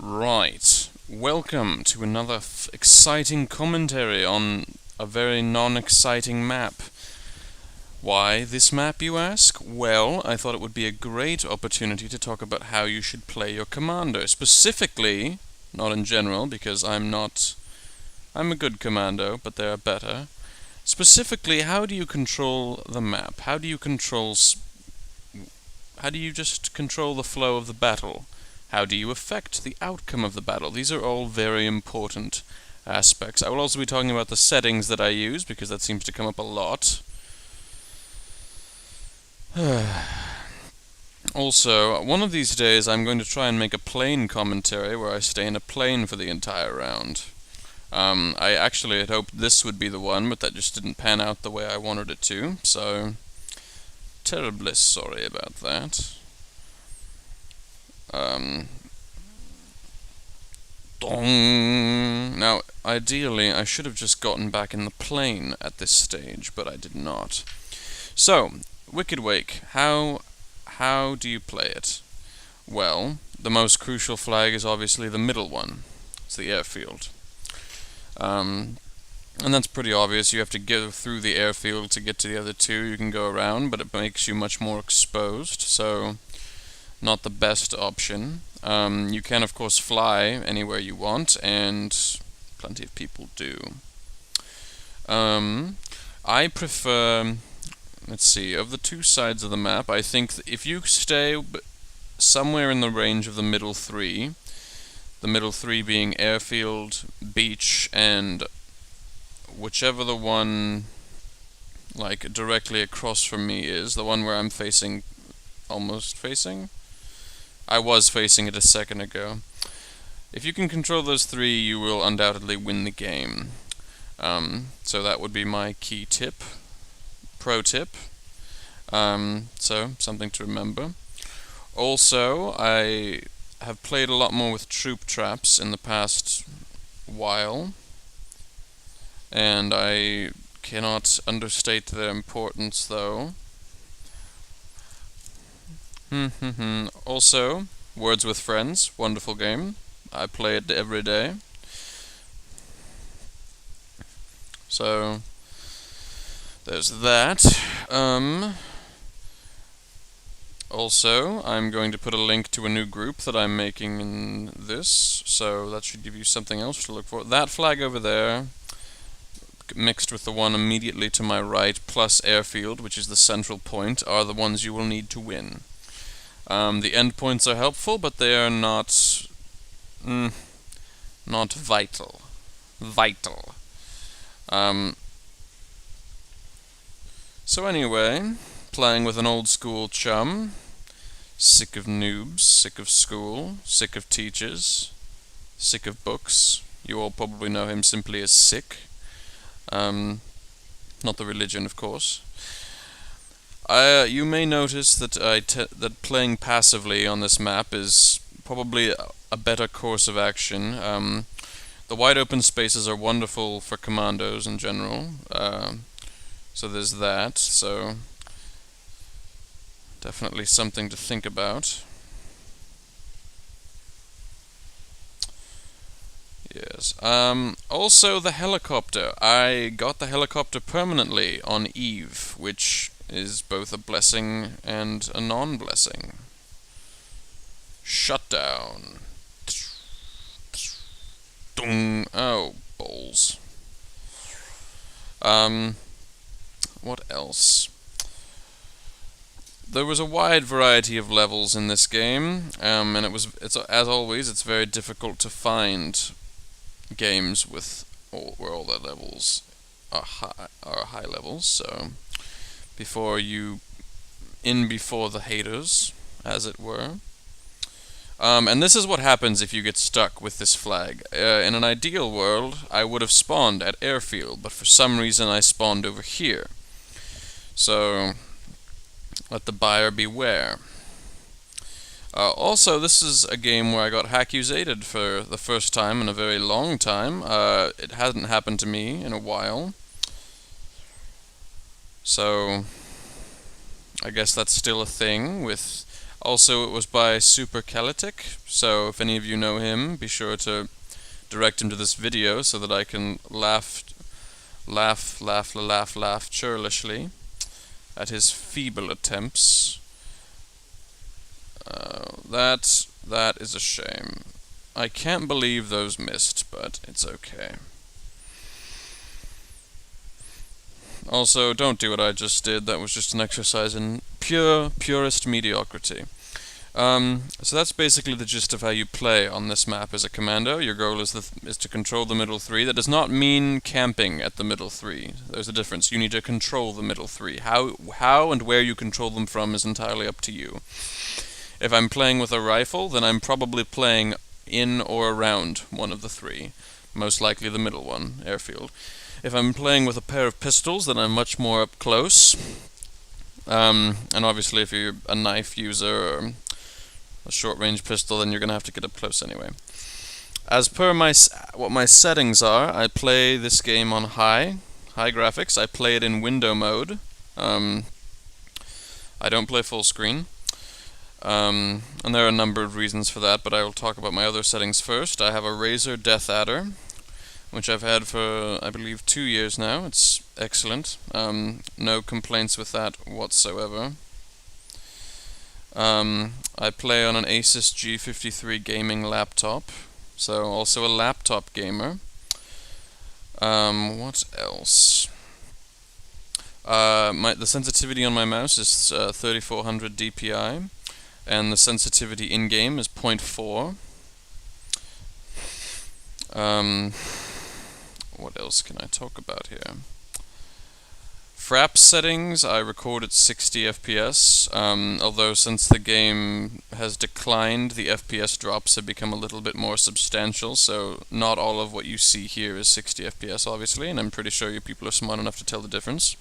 Right, welcome to another exciting commentary on a very non-exciting map. Why this map, you ask? Well, I thought it would be a great opportunity to talk about how you should play your commander. Specifically, not in general, because I'm a good commando, but there are better. Specifically, how do you control the map? How do you just control the flow of the battle? How do you affect the outcome of the battle? These are all very important aspects. I will also be talking about the settings that I use, because that seems to come up a lot. Also, one of these days I'm going to try and make a plane commentary where I stay in a plane for the entire round. I actually had hoped this would be the one, but that just didn't pan out the way I wanted it to, so terribly sorry about that. Now, ideally, I should have just gotten back in the plane at this stage, but I did not. So, Wicked Wake, how do you play it? Well, the most crucial flag is obviously the middle one. It's the airfield. And that's pretty obvious. You have to go through the airfield to get to the other two. You can go around, but it makes you much more exposed, so not the best option. You can, of course, fly anywhere you want, and plenty of people do. I prefer, let's see, of the two sides of the map, I think if you stay somewhere in the range of the middle three being airfield, beach, and whichever the one like directly across from me is, the one where I'm facing, almost facing? I was facing it a second ago. If you can control those three, you will undoubtedly win the game. So that would be my key tip, pro tip. So something to remember. Also, I have played a lot more with troop traps in the past while, and I cannot understate their importance, though. Also, Words with Friends, wonderful game. I play it every day. So, there's that. Also, I'm going to put a link to a new group that I'm making in this, so that should give you something else to look for. That flag over there, mixed with the one immediately to my right, plus airfield, which is the central point, are the ones you will need to win. The endpoints are helpful, but they are not vital. So anyway, playing with an old school chum, sick of noobs, sick of school, sick of teachers, sick of books. You all probably know him simply as Sick. Not the religion, of course. You may notice that that playing passively on this map is probably a better course of action. The wide open spaces are wonderful for commandos in general, so there's that. So definitely something to think about. Yes. Also the helicopter. I got the helicopter permanently on Eve, which is both a blessing and a non-blessing. Shutdown. Oh, balls. What else? There was a wide variety of levels in this game, and it's as always, it's very difficult to find games where all their levels are high levels. So before the haters, as it were. And this is what happens if you get stuck with this flag. In an ideal world, I would have spawned at airfield, but for some reason I spawned over here. So let the buyer beware. Also, this is a game where I got hackusated for the first time in a very long time. It hasn't happened to me in a while. So I guess that's still a thing with Also, it was by Supercalitic, so if any of you know him, be sure to direct him to this video so that I can laugh churlishly at his feeble attempts. That is a shame. I can't believe those missed, but it's okay. Also, don't do what I just did. That was just an exercise in purest mediocrity. So that's basically the gist of how you play on this map as a commando. Your goal is to control the middle three. That does not mean camping at the middle three. There's a difference. You need to control the middle three. How and where you control them from is entirely up to you. If I'm playing with a rifle, then I'm probably playing in or around one of the three. Most likely the middle one, airfield. If I'm playing with a pair of pistols, then I'm much more up close. And obviously if you're a knife user or a short-range pistol, then you're going to have to get up close anyway. As per what my settings are, I play this game on high graphics. I play it in window mode. I don't play full screen. And there are a number of reasons for that, but I will talk about my other settings first. I have a Razer Death Adder, which I've had for, I believe, 2 years now. It's excellent. No complaints with that whatsoever. I play on an Asus G53 gaming laptop, so also a laptop gamer. What else? The sensitivity on my mouse is 3400 dpi, and the sensitivity in-game is 0.4. What else can I talk about here? Fraps settings, I record at 60 FPS, although since the game has declined, the FPS drops have become a little bit more substantial, so not all of what you see here is 60 FPS, obviously, and I'm pretty sure you people are smart enough to tell the difference.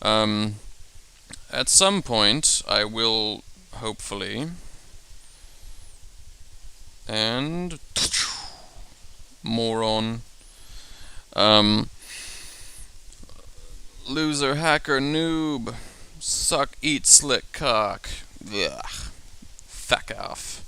At some point, I will, hopefully, and moron, loser, hacker, noob, suck, eat, slick cock. Ugh. Fuck off.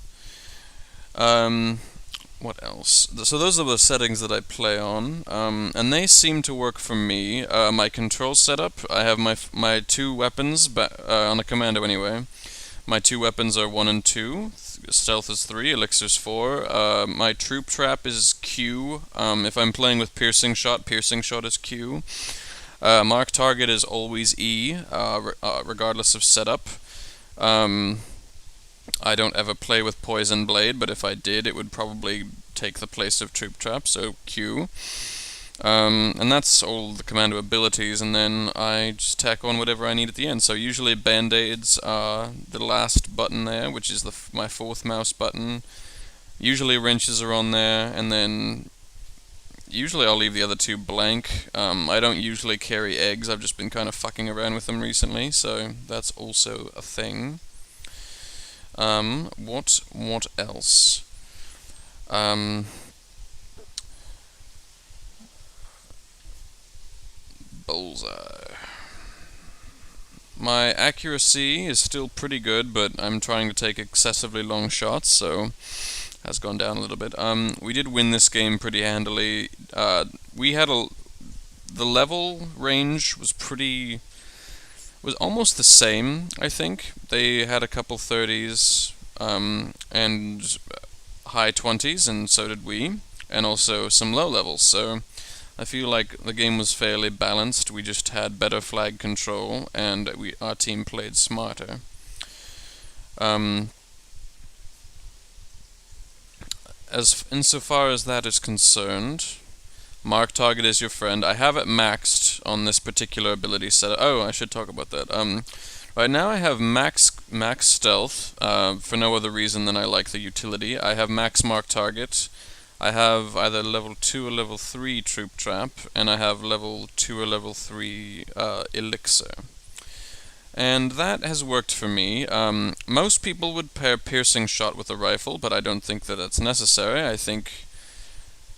What else? So those are the settings that I play on, and they seem to work for me. My control setup, I have my two weapons, on a commando anyway. My two weapons are 1 and 2, stealth is 3, elixir's 4. My troop trap is Q. If I'm playing with piercing shot is Q. Mark target is always E, regardless of setup. I don't ever play with poison blade, but if I did, it would probably take the place of troop trap, so Q. And that's all the commando abilities, and then I just tack on whatever I need at the end. So usually band-aids are the last button there, which is my fourth mouse button. Usually wrenches are on there, and then usually I'll leave the other two blank. I don't usually carry eggs. I've just been kind of fucking around with them recently, so that's also a thing. What else? Bullseye. My accuracy is still pretty good, but I'm trying to take excessively long shots, so has gone down a little bit. We did win this game pretty handily. We had the level range was almost the same, I think. They had a couple 30s and high 20s, and so did we, and also some low levels. So I feel like the game was fairly balanced. We just had better flag control, and our team played smarter. Insofar as that is concerned, mark target is your friend. I have it maxed on this particular ability set. Oh, I should talk about that. Right now I have max stealth, for no other reason than I like the utility. I have max mark target. I have either level 2 or level 3 troop trap, and I have level 2 or level 3 elixir. And that has worked for me. Most people would pair piercing shot with a rifle, but I don't think that that's necessary. I think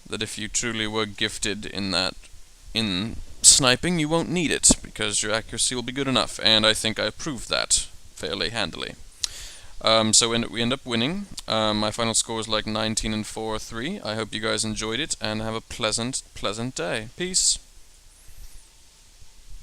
that if you truly were gifted in sniping, you won't need it, because your accuracy will be good enough, and I think I proved that fairly handily. So we end up winning. My final score is like 19 and 4-3. I hope you guys enjoyed it and have a pleasant day. Peace.